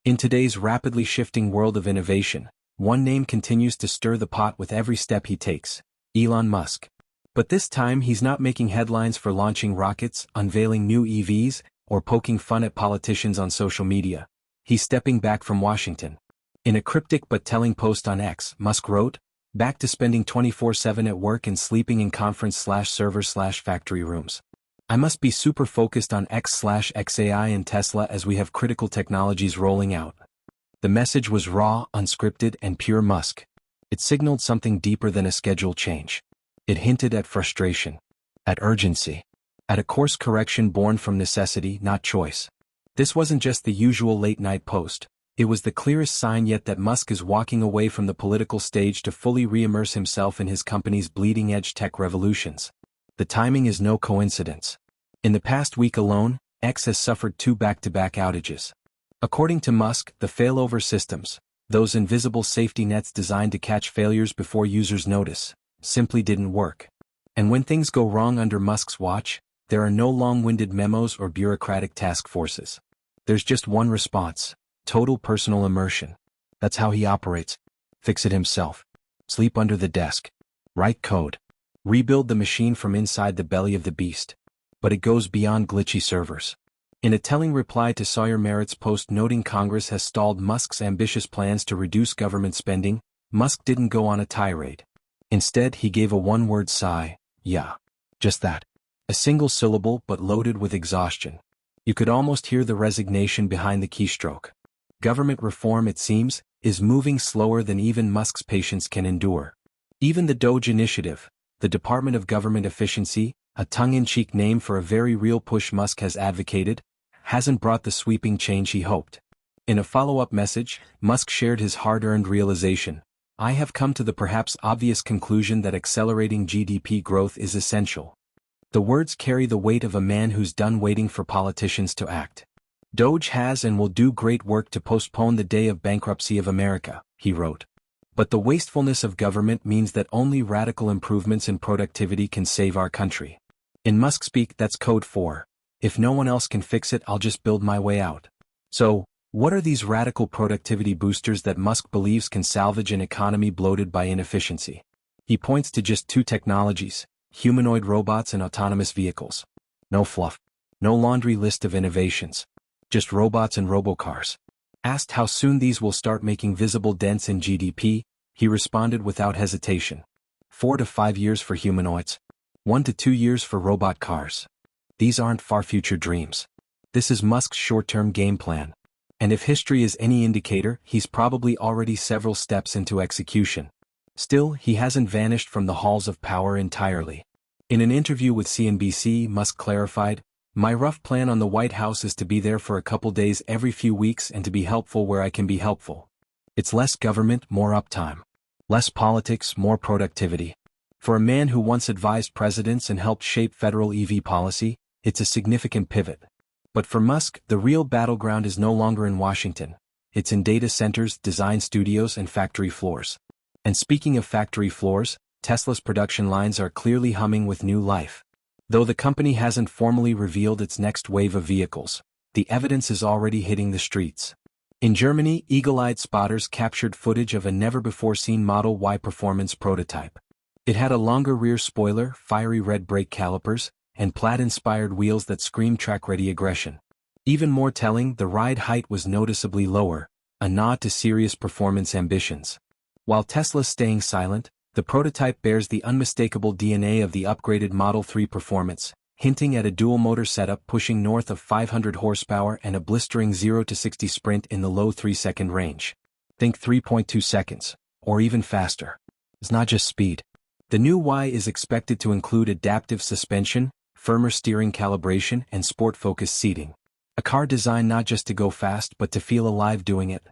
In today's rapidly shifting world of innovation, one name continues to stir the pot with every step he takes: Elon Musk. But this time he's not making headlines for launching rockets, unveiling new EVs, or poking fun at politicians on social media. He's stepping back from Washington. In a cryptic but telling post on X, Musk wrote, "Back to spending 24/7 at work and sleeping in conference/server/factory rooms. I must be super focused on X/XAI and Tesla as we have critical technologies rolling out." The message was raw, unscripted, and pure Musk. It signaled something deeper than a schedule change. It hinted at frustration, at urgency, at a course correction born from necessity, not choice. This wasn't just the usual late-night post. It was the clearest sign yet that Musk is walking away from the political stage to fully re-immerse himself in his company's bleeding-edge tech revolutions. The timing is no coincidence. In the past week alone, X has suffered 2 back-to-back outages. According to Musk, the failover systems, those invisible safety nets designed to catch failures before users notice, simply didn't work. And when things go wrong under Musk's watch, there are no long-winded memos or bureaucratic task forces. There's just one response: total personal immersion. That's how he operates. Fix it himself. Sleep under the desk. Write code. Rebuild the machine from inside the belly of the beast. But it goes beyond glitchy servers. In a telling reply to Sawyer Merritt's post noting Congress has stalled Musk's ambitious plans to reduce government spending, Musk didn't go on a tirade. Instead, he gave a one-word sigh: yeah. Just that. A single syllable but loaded with exhaustion. You could almost hear the resignation behind the keystroke. Government reform, it seems, is moving slower than even Musk's patience can endure. Even the DOGE initiative, the Department of Government Efficiency, a tongue-in-cheek name for a very real push Musk has advocated, hasn't brought the sweeping change he hoped. In a follow-up message, Musk shared his hard-earned realization: "I have come to the perhaps obvious conclusion that accelerating GDP growth is essential." The words carry the weight of a man who's done waiting for politicians to act. "DOGE has and will do great work to postpone the day of bankruptcy of America," he wrote. "But the wastefulness of government means that only radical improvements in productivity can save our country." In Musk speak, that's code for, "If no one else can fix it, I'll just build my way out." So, what are these radical productivity boosters that Musk believes can salvage an economy bloated by inefficiency? He points to just 2 technologies: humanoid robots and autonomous vehicles. No fluff. No laundry list of innovations. Just robots and robocars. Asked how soon these will start making visible dents in GDP, he responded without hesitation: 4 to 5 years for humanoids. 1 to 2 years for robot cars. These aren't far-future dreams. This is Musk's short-term game plan. And if history is any indicator, he's probably already several steps into execution. Still, he hasn't vanished from the halls of power entirely. In an interview with CNBC, Musk clarified, "My rough plan on the White House is to be there for a couple days every few weeks and to be helpful where I can be helpful. It's less government, more uptime. Less politics, more productivity." For a man who once advised presidents and helped shape federal EV policy, it's a significant pivot. But for Musk, the real battleground is no longer in Washington. It's in data centers, design studios, and factory floors. And speaking of factory floors, Tesla's production lines are clearly humming with new life. Though the company hasn't formally revealed its next wave of vehicles, the evidence is already hitting the streets. In Germany, eagle-eyed spotters captured footage of a never-before-seen Model Y performance prototype. It had a longer rear spoiler, fiery red brake calipers, and plaid-inspired wheels that screamed track-ready aggression. Even more telling, the ride height was noticeably lower, a nod to serious performance ambitions. While Tesla's staying silent, the prototype bears the unmistakable DNA of the upgraded Model 3 performance, hinting at a dual-motor setup pushing north of 500 horsepower and a blistering 0 to 60 sprint in the low 3-second range. Think 3.2 seconds, or even faster. It's not just speed. The new Y is expected to include adaptive suspension, firmer steering calibration, and sport-focused seating. A car designed not just to go fast but to feel alive doing it.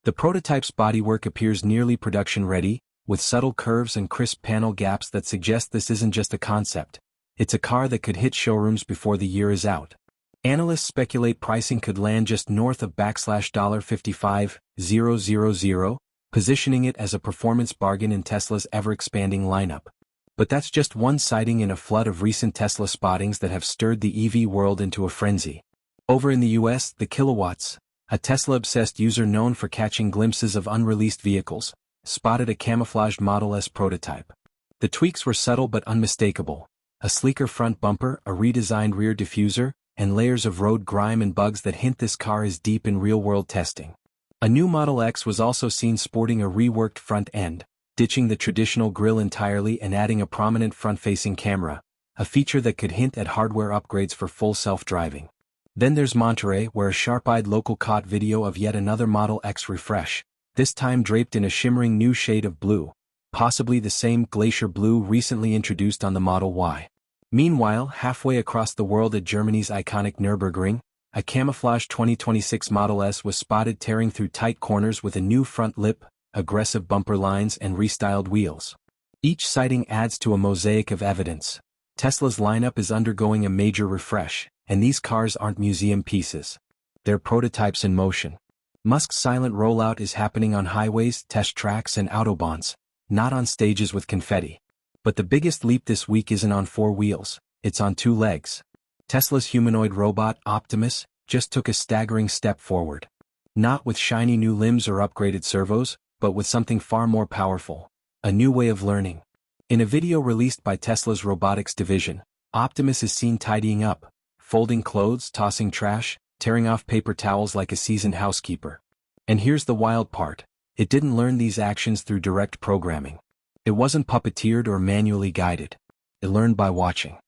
The prototype's bodywork appears nearly production-ready, with subtle curves and crisp panel gaps that suggest this isn't just a concept. It's a car that could hit showrooms before the year is out. Analysts speculate pricing could land just north of $55,000, positioning it as a performance bargain in Tesla's ever-expanding lineup. But that's just one sighting in a flood of recent Tesla spottings that have stirred the EV world into a frenzy. Over in the US, the kilowatts, A Tesla-obsessed user known for catching glimpses of unreleased vehicles, spotted a camouflaged Model S prototype. The tweaks were subtle but unmistakable: a sleeker front bumper, a redesigned rear diffuser, and layers of road grime and bugs that hint this car is deep in real-world testing. A new Model X was also seen sporting a reworked front end, ditching the traditional grille entirely and adding a prominent front-facing camera, a feature that could hint at hardware upgrades for full self-driving. Then there's Monterey, where a sharp-eyed local caught video of yet another Model X refresh, this time draped in a shimmering new shade of blue, possibly the same glacier blue recently introduced on the Model Y. Meanwhile, halfway across the world at Germany's iconic Nürburgring, a camouflaged 2026 Model S was spotted tearing through tight corners with a new front lip, aggressive bumper lines and restyled wheels. Each sighting adds to a mosaic of evidence. Tesla's lineup is undergoing a major refresh, and these cars aren't museum pieces. They're prototypes in motion. Musk's silent rollout is happening on highways, test tracks and autobahns, not on stages with confetti. But the biggest leap this week isn't on 4 wheels, it's on 2 legs. Tesla's humanoid robot, Optimus, just took a staggering step forward. Not with shiny new limbs or upgraded servos, but with something far more powerful: a new way of learning. In a video released by Tesla's robotics division, Optimus is seen tidying up, folding clothes, tossing trash, tearing off paper towels like a seasoned housekeeper. And here's the wild part: it didn't learn these actions through direct programming. It wasn't puppeteered or manually guided. It learned by watching.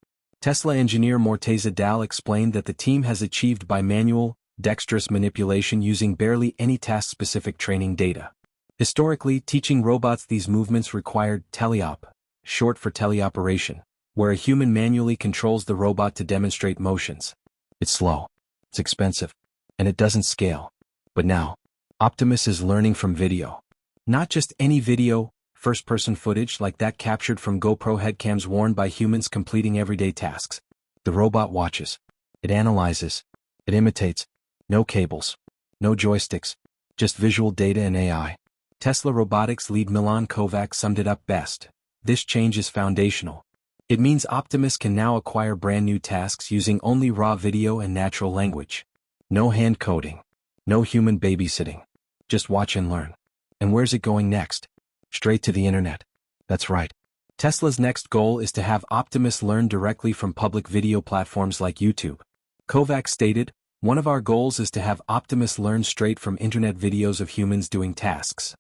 Tesla engineer Morteza Dal explained that the team has achieved by manual, dexterous manipulation using barely any task-specific training data. Historically, teaching robots these movements required teleop, short for teleoperation, where a human manually controls the robot to demonstrate motions. It's slow, it's expensive, and it doesn't scale. But now, Optimus is learning from video. Not just any video, first-person footage like that captured from GoPro headcams worn by humans completing everyday tasks. The robot watches. It analyzes. It imitates. No cables. No joysticks. Just visual data and AI. Tesla Robotics lead Milan Kovac summed it up best: this change is foundational. It means Optimus can now acquire brand new tasks using only raw video and natural language. No hand coding. No human babysitting. Just watch and learn. And where's it going next? Straight to the internet. That's right. Tesla's next goal is to have Optimus learn directly from public video platforms like YouTube. Kovac stated, "One of our goals is to have Optimus learn straight from internet videos of humans doing tasks."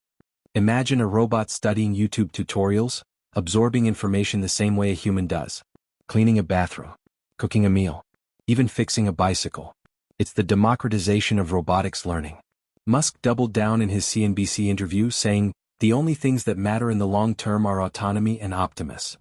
Imagine a robot studying YouTube tutorials, absorbing information the same way a human does. Cleaning a bathroom, cooking a meal, even fixing a bicycle. It's the democratization of robotics learning. Musk doubled down in his CNBC interview, saying, "The only things that matter in the long term are autonomy and Optimus.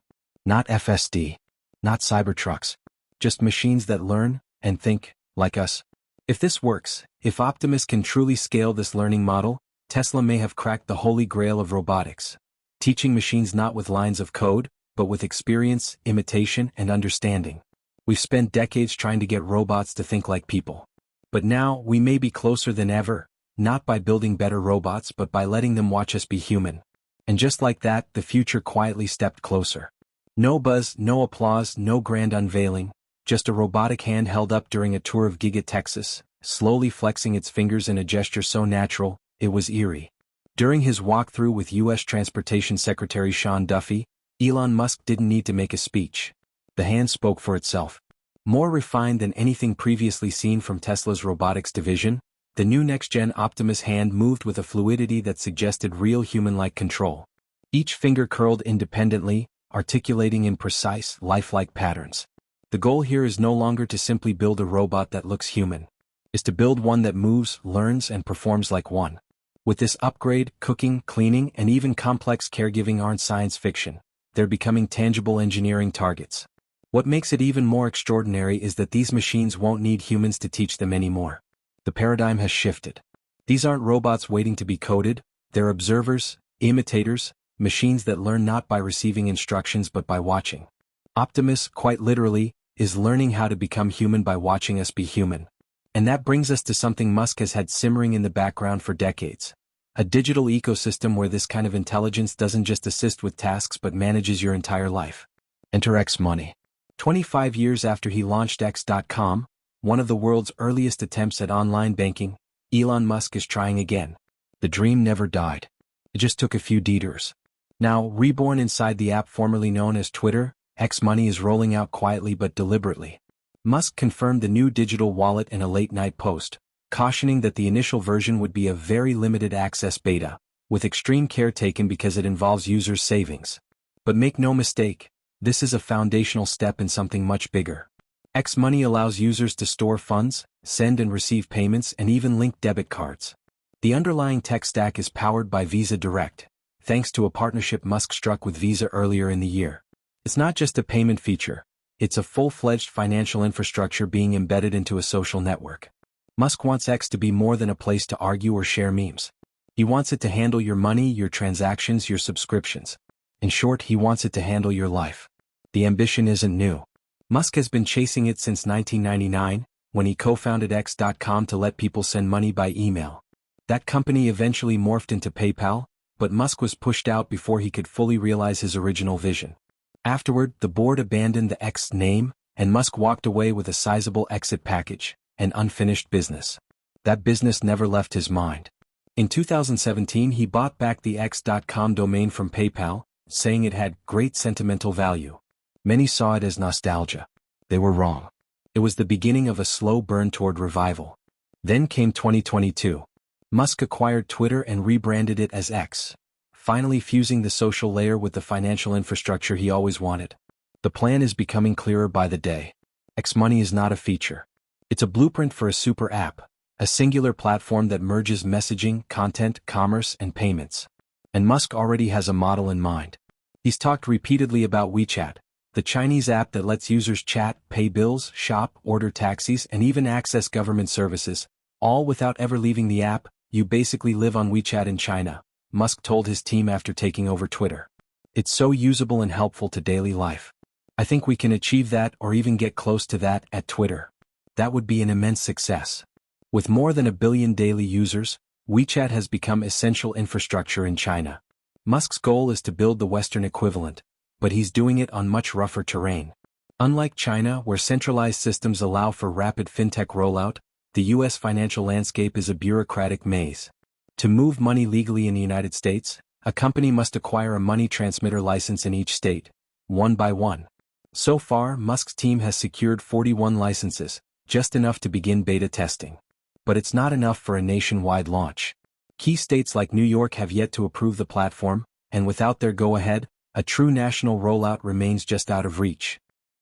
Not FSD. Not Cybertrucks. Just machines that learn and think, like us." If this works, if Optimus can truly scale this learning model, Tesla may have cracked the holy grail of robotics. Teaching machines not with lines of code, but with experience, imitation, and understanding. We've spent decades trying to get robots to think like people. But now, we may be closer than ever, not by building better robots but by letting them watch us be human. And just like that, the future quietly stepped closer. No buzz, no applause, no grand unveiling, just a robotic hand held up during a tour of Giga Texas, slowly flexing its fingers in a gesture so natural, it was eerie. During his walkthrough with U.S. Transportation Secretary Sean Duffy, Elon Musk didn't need to make a speech. The hand spoke for itself. More refined than anything previously seen from Tesla's robotics division, the new next-gen Optimus hand moved with a fluidity that suggested real human-like control. Each finger curled independently, articulating in precise, lifelike patterns. The goal here is no longer to simply build a robot that looks human. It's to build one that moves, learns, and performs like one. With this upgrade, cooking, cleaning, and even complex caregiving aren't science fiction. They're becoming tangible engineering targets. What makes it even more extraordinary is that these machines won't need humans to teach them anymore. The paradigm has shifted. These aren't robots waiting to be coded, they're observers, imitators, machines that learn not by receiving instructions but by watching. Optimus, quite literally, is learning how to become human by watching us be human. And that brings us to something Musk has had simmering in the background for decades. A digital ecosystem where this kind of intelligence doesn't just assist with tasks but manages your entire life. Enter X Money. 25 years after he launched X.com, one of the world's earliest attempts at online banking, Elon Musk is trying again. The dream never died. It just took a few detours. Now, reborn inside the app formerly known as Twitter, X Money is rolling out quietly but deliberately. Musk confirmed the new digital wallet in a late-night post, cautioning that the initial version would be a very limited access beta, with extreme care taken because it involves users' savings. But make no mistake, this is a foundational step in something much bigger. X Money allows users to store funds, send and receive payments, and even link debit cards. The underlying tech stack is powered by Visa Direct, thanks to a partnership Musk struck with Visa earlier in the year. It's not just a payment feature, it's a full-fledged financial infrastructure being embedded into a social network. Musk wants X to be more than a place to argue or share memes. He wants it to handle your money, your transactions, your subscriptions. In short, he wants it to handle your life. The ambition isn't new. Musk has been chasing it since 1999, when he co-founded X.com to let people send money by email. That company eventually morphed into PayPal, but Musk was pushed out before he could fully realize his original vision. Afterward, the board abandoned the X name, and Musk walked away with a sizable exit package, an unfinished business. That business never left his mind. In 2017 he bought back the X.com domain from PayPal, saying it had great sentimental value. Many saw it as nostalgia. They were wrong. It was the beginning of a slow burn toward revival. Then came 2022. Musk acquired Twitter and rebranded it as X, finally fusing the social layer with the financial infrastructure he always wanted. The plan is becoming clearer by the day. X Money is not a feature. It's a blueprint for a super app, a singular platform that merges messaging, content, commerce, and payments. And Musk already has a model in mind. He's talked repeatedly about WeChat, the Chinese app that lets users chat, pay bills, shop, order taxis, and even access government services, all without ever leaving the app. You basically live on WeChat in China, Musk told his team after taking over Twitter. It's so usable and helpful to daily life. I think we can achieve that or even get close to that at Twitter. That would be an immense success. With more than 1 billion daily users, WeChat has become essential infrastructure in China. Musk's goal is to build the Western equivalent, but he's doing it on much rougher terrain. Unlike China, where centralized systems allow for rapid fintech rollout, the U.S. financial landscape is a bureaucratic maze. To move money legally in the United States, a company must acquire a money transmitter license in each state, one by one. So far, Musk's team has secured 41 licenses, just enough to begin beta testing. But it's not enough for a nationwide launch. Key states like New York have yet to approve the platform, and without their go-ahead, a true national rollout remains just out of reach.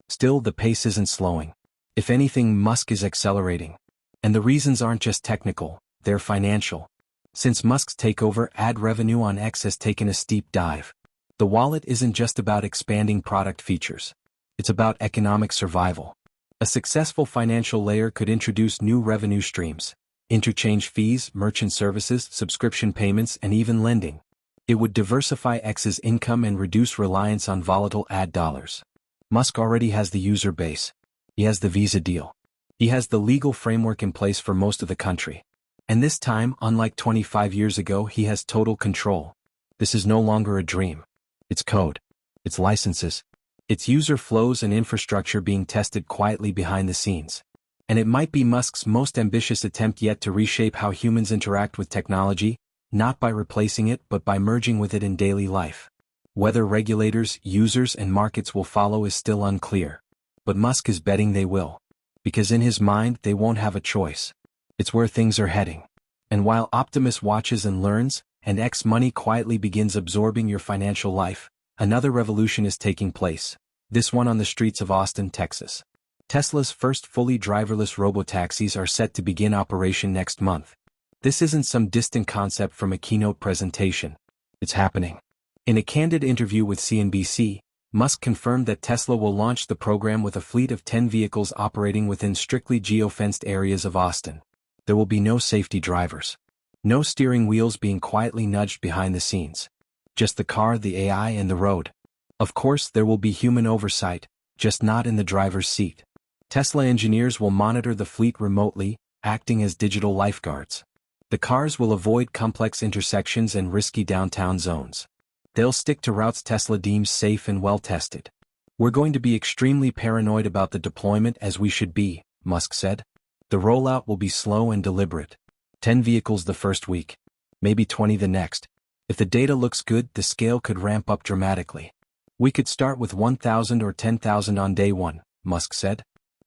Still, the pace isn't slowing. If anything, Musk is accelerating. And the reasons aren't just technical, they're financial. Since Musk's takeover, ad revenue on X has taken a steep dive. The wallet isn't just about expanding product features. It's about economic survival. A successful financial layer could introduce new revenue streams, interchange fees, merchant services, subscription payments, and even lending. It would diversify X's income and reduce reliance on volatile ad dollars. Musk already has the user base. He has the Visa deal. He has the legal framework in place for most of the country. And this time, unlike 25 years ago, he has total control. This is no longer a dream. It's code. It's licenses. It's user flows and infrastructure being tested quietly behind the scenes. And it might be Musk's most ambitious attempt yet to reshape how humans interact with technology, not by replacing it but by merging with it in daily life. Whether regulators, users, and markets will follow is still unclear. But Musk is betting they will. Because in his mind, they won't have a choice. It's where things are heading. And while Optimus watches and learns, and X Money quietly begins absorbing your financial life, another revolution is taking place. This one on the streets of Austin, Texas. Tesla's first fully driverless robotaxis are set to begin operation next month. This isn't some distant concept from a keynote presentation. It's happening. In a candid interview with CNBC, Musk confirmed that Tesla will launch the program with a fleet of 10 vehicles operating within strictly geo-fenced areas of Austin. There will be no safety drivers. No steering wheels being quietly nudged behind the scenes. Just the car, the AI, and the road. Of course, there will be human oversight, just not in the driver's seat. Tesla engineers will monitor the fleet remotely, acting as digital lifeguards. The cars will avoid complex intersections and risky downtown zones. They'll stick to routes Tesla deems safe and well-tested. We're going to be extremely paranoid about the deployment as we should be, Musk said. The rollout will be slow and deliberate. 10 vehicles the first week. Maybe 20 the next. If the data looks good, the scale could ramp up dramatically. We could start with 1,000 or 10,000 on day one, Musk said.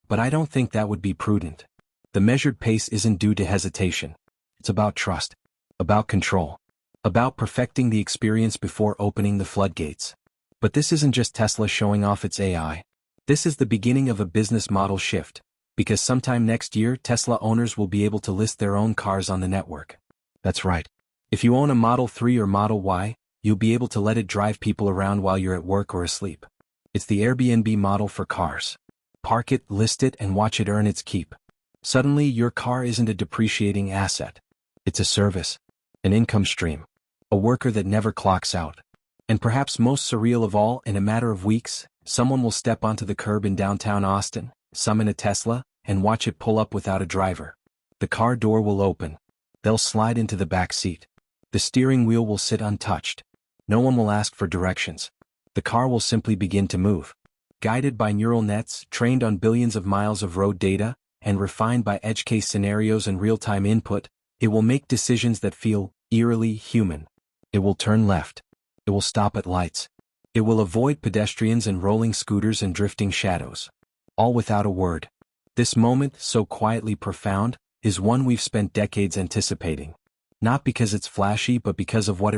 But I don't think that would be prudent. The measured pace isn't due to hesitation. It's about trust. About control. About perfecting the experience before opening the floodgates. But this isn't just Tesla showing off its AI. This is the beginning of a business model shift, because sometime next year Tesla owners will be able to list their own cars on the network. That's right. If you own a Model 3 or Model Y, you'll be able to let it drive people around while you're at work or asleep. It's the Airbnb model for cars. Park it, list it, and watch it earn its keep. Suddenly, your car isn't a depreciating asset. It's a service, an income stream, a worker that never clocks out. And perhaps most surreal of all, in a matter of weeks, someone will step onto the curb in downtown Austin, summon a Tesla, and watch it pull up without a driver. The car door will open. They'll slide into the back seat. The steering wheel will sit untouched. No one will ask for directions. The car will simply begin to move. Guided by neural nets, trained on billions of miles of road data, and refined by edge case scenarios and real-time input, it will make decisions that feel eerily human. It will turn left. It will stop at lights. It will avoid pedestrians and rolling scooters and drifting shadows. All without a word. This moment, so quietly profound, is one we've spent decades anticipating. Not because it's flashy, but because of what it